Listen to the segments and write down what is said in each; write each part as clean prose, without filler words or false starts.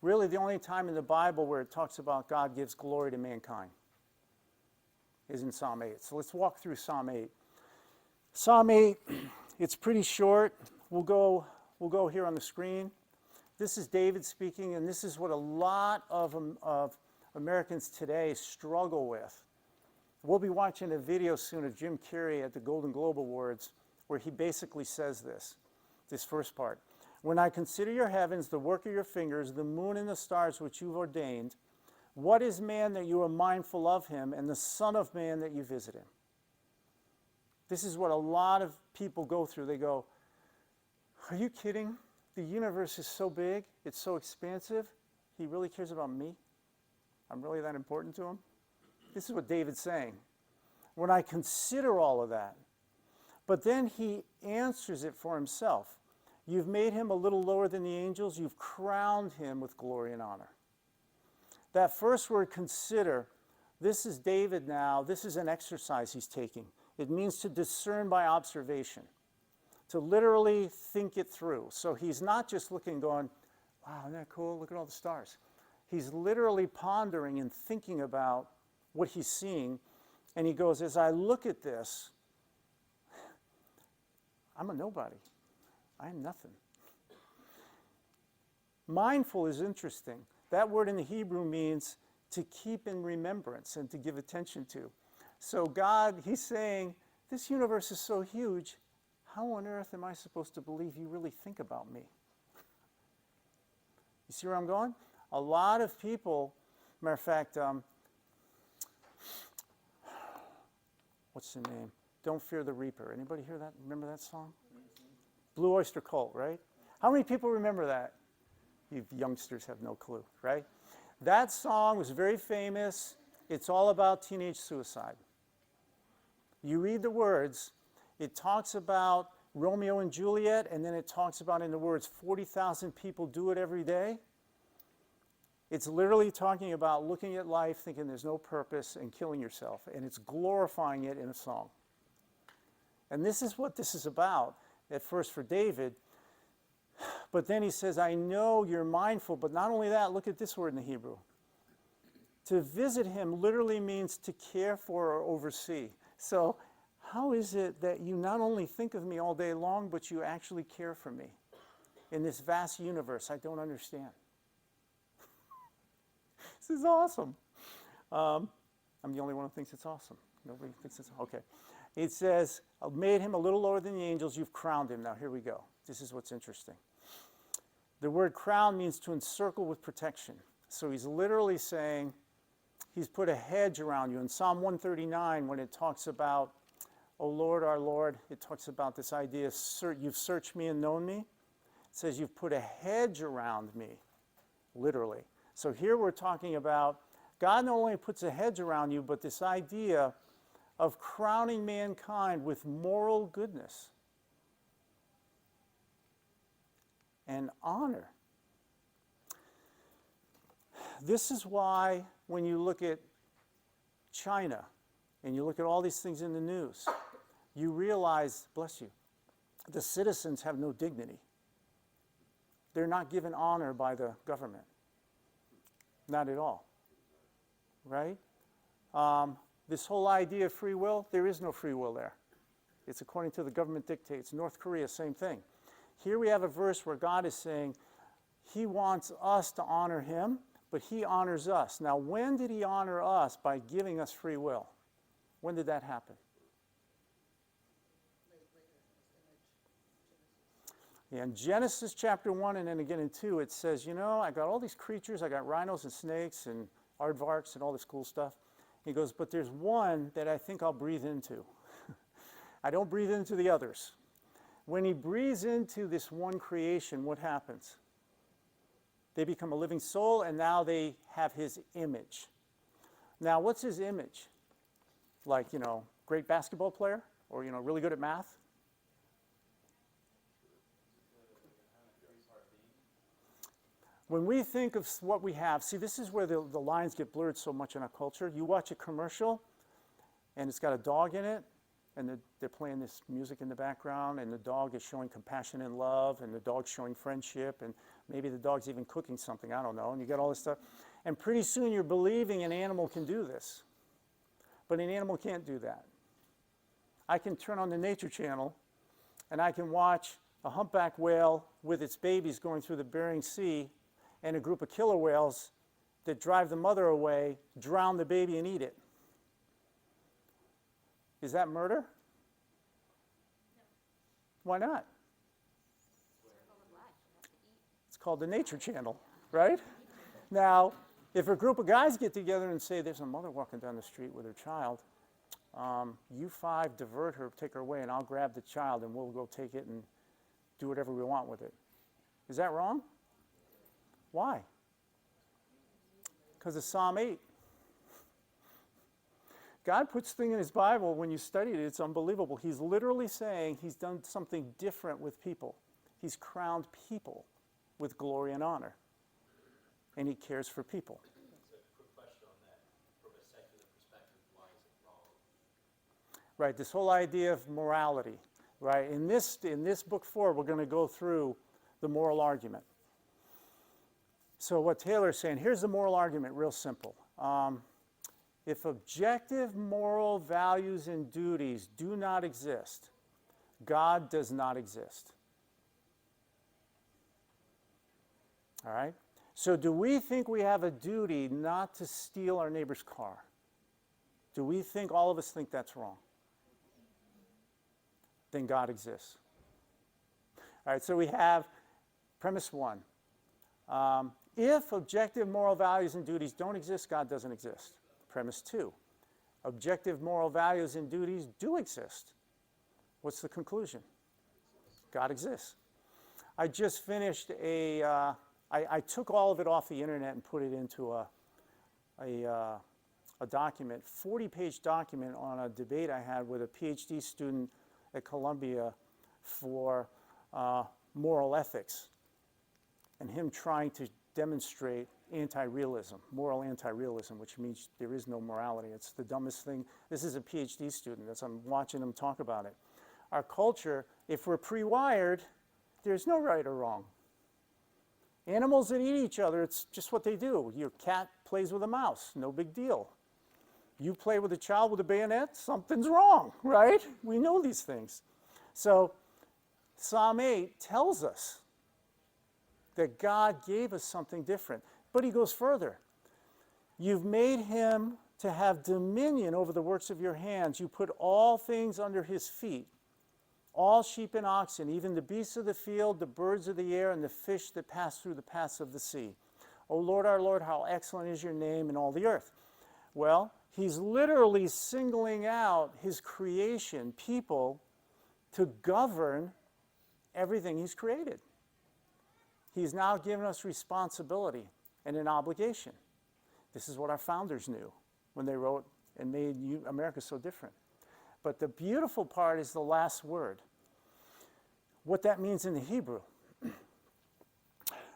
Really, the only time in the Bible where it talks about God gives glory to mankind is in Psalm 8. So let's walk through Psalm 8. Psalm 8, it's pretty short. We'll go here on the screen. This is David speaking, and this is what a lot of Americans today struggle with. We'll be watching a video soon of Jim Carrey at the Golden Globe Awards where he basically says this first part. When I consider your heavens, the work of your fingers, the moon and the stars which you've ordained, what is man that you are mindful of him, and the son of man that you visit him? This is what a lot of people go through. They go, are you kidding? The universe is so big, it's so expansive. He really cares about me? I'm really that important to him? This is what David's saying. When I consider all of that, but then he answers it for himself. You've made him a little lower than the angels. You've crowned him with glory and honor. That first word, consider, this is David now. This is an exercise he's taking. It means to discern by observation, to literally think it through. So he's not just looking going, wow, isn't that cool? Look at all the stars. He's literally pondering and thinking about what he's seeing. And he goes, as I look at this, I'm a nobody. I am nothing. Mindful is interesting. That word in the Hebrew means to keep in remembrance and to give attention to. So God, he's saying, this universe is so huge, how on earth am I supposed to believe you really think about me? You see where I'm going? A lot of people, matter of fact, what's the name? Don't Fear the Reaper. Anybody hear that? Remember that song? Blue Oyster Cult, right? How many people remember that? You youngsters have no clue, right? That song was very famous. It's all about teenage suicide. You read the words, it talks about Romeo and Juliet, and then it talks about, in the words, 40,000 people do it every day. It's literally talking about looking at life, thinking there's no purpose, and killing yourself. And it's glorifying it in a song. And this is what this is about, at first for David. But then he says, I know you're mindful, but not only that, look at this word in the Hebrew. To visit him literally means to care for or oversee. So how is it that you not only think of me all day long, but you actually care for me in this vast universe? I don't understand. This is awesome. I'm the only one who thinks it's awesome. Nobody thinks it's okay. It says, I've made him a little lower than the angels. You've crowned him. Now, here we go. This is what's interesting. The word crown means to encircle with protection. So he's literally saying he's put a hedge around you. In Psalm 139, when it talks about, O Lord, our Lord, it talks about this idea, you've searched me and known me. It says you've put a hedge around me, literally. So here we're talking about God not only puts a hedge around you, but this idea of crowning mankind with moral goodness and honor. This is why when you look at China and you look at all these things in the news, you realize, bless you, the citizens have no dignity. They're not given honor by the government. Not at all. Right? This whole idea of free will, there is no free will there. It's according to the government dictates. North Korea, same thing. Here we have a verse where God is saying he wants us to honor him, but he honors us. Now, when did he honor us by giving us free will? When did that happen? Yeah, in Genesis chapter 1 and then again in 2, it says, you know, I got all these creatures. I got rhinos and snakes and aardvarks and all this cool stuff. He goes, but there's one that I think I'll breathe into. I don't breathe into the others. When he breathes into this one creation, what happens? They become a living soul, and now they have his image. Now, what's his image? Like, you know, great basketball player? Or, you know, really good at math? When we think of what we have, see, this is where the lines get blurred so much in our culture. You watch a commercial, and it's got a dog in it, and they're playing this music in the background, and the dog is showing compassion and love, and the dog's showing friendship, and maybe the dog's even cooking something, I don't know, and you get all this stuff. And pretty soon you're believing an animal can do this. But an animal can't do that. I can turn on the Nature Channel, and I can watch a humpback whale with its babies going through the Bering Sea, and a group of killer whales that drive the mother away, drown the baby, and eat it. Is that murder? No. Why not? It's called the Nature Channel, right? Now, if a group of guys get together and say, there's a mother walking down the street with her child, you five divert her, take her away, and I'll grab the child, and we'll go take it and do whatever we want with it. Is that wrong? Why? Because of Psalm 8. God puts things in his Bible, when you study it, it's unbelievable. He's literally saying he's done something different with people. He's crowned people with glory and honor. And he cares for people. So a quick question on that. From a secular perspective, why is it wrong? Right, this whole idea of morality. Right, in this book 4, we're going to go through the moral argument. So what Taylor's saying, here's the moral argument, real simple. If objective moral values and duties do not exist, God does not exist. All right? So do we think we have a duty not to steal our neighbor's car? Do we think, all of us think that's wrong? Then God exists. All right, so we have premise 1. If objective moral values and duties don't exist, God doesn't exist. Premise 2. Objective moral values and duties do exist. What's the conclusion? God exists. I just finished I took all of it off the internet and put it into a document, 40-page document on a debate I had with a PhD student at Columbia for moral ethics, and him trying to demonstrate anti-realism, moral anti-realism, which means there is no morality. It's the dumbest thing. This is a PhD student. I'm watching him talk about it. Our culture, if we're pre-wired, there's no right or wrong. Animals that eat each other, it's just what they do. Your cat plays with a mouse, no big deal. You play with a child with a bayonet, something's wrong, right? We know these things. So Psalm 8 tells us that God gave us something different. But he goes further. You've made him to have dominion over the works of your hands. You put all things under his feet, all sheep and oxen, even the beasts of the field, the birds of the air, and the fish that pass through the paths of the sea. O Lord, our Lord, how excellent is your name in all the earth. Well, he's literally singling out his creation, people, to govern everything he's created. He's now given us responsibility and an obligation. This is what our founders knew when they wrote and made America so different. But the beautiful part is the last word. What that means in the Hebrew.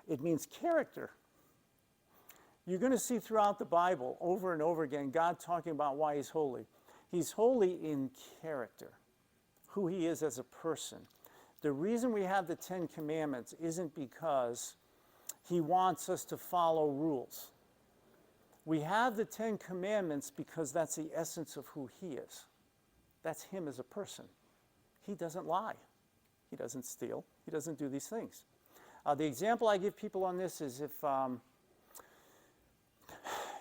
It means character. You're going to see throughout the Bible over and over again God talking about why he's holy. He's holy in character, who he is as a person. The reason we have the 10 Commandments isn't because he wants us to follow rules. We have the 10 Commandments because that's the essence of who he is. That's him as a person. He doesn't lie. He doesn't steal. He doesn't do these things. The example I give people on this is if I'm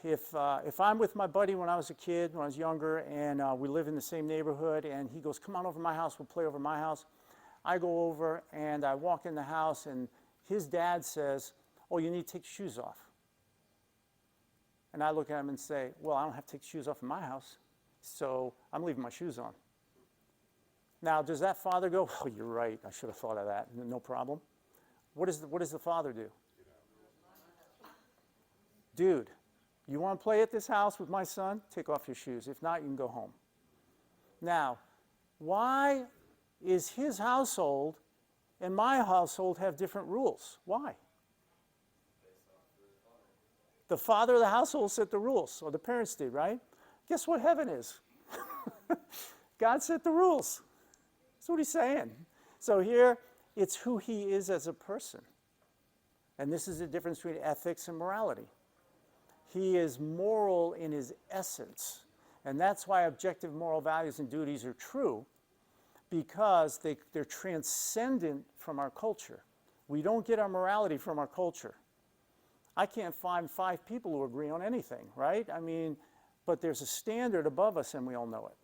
with my buddy when I was a kid, when I was younger, and we live in the same neighborhood, and he goes, come on over to my house, we'll play over my house. I go over, and I walk in the house, and his dad says, oh, you need to take your shoes off. And I look at him and say, well, I don't have to take shoes off in my house, so I'm leaving my shoes on. Now, does that father go, oh, you're right, I should have thought of that, no problem? What does the father do? Dude, you want to play at this house with my son? Take off your shoes. If not, you can go home. Now, why is his household and my household have different rules? Why? The father of the household set the rules, or the parents did, right? Guess what heaven is? God set the rules. That's what he's saying. So here, it's who he is as a person. And this is the difference between ethics and morality. He is moral in his essence. And that's why objective moral values and duties are true, because they're transcendent from our culture. We don't get our morality from our culture. I can't find 5 people who agree on anything, right? I mean, but there's a standard above us and we all know it.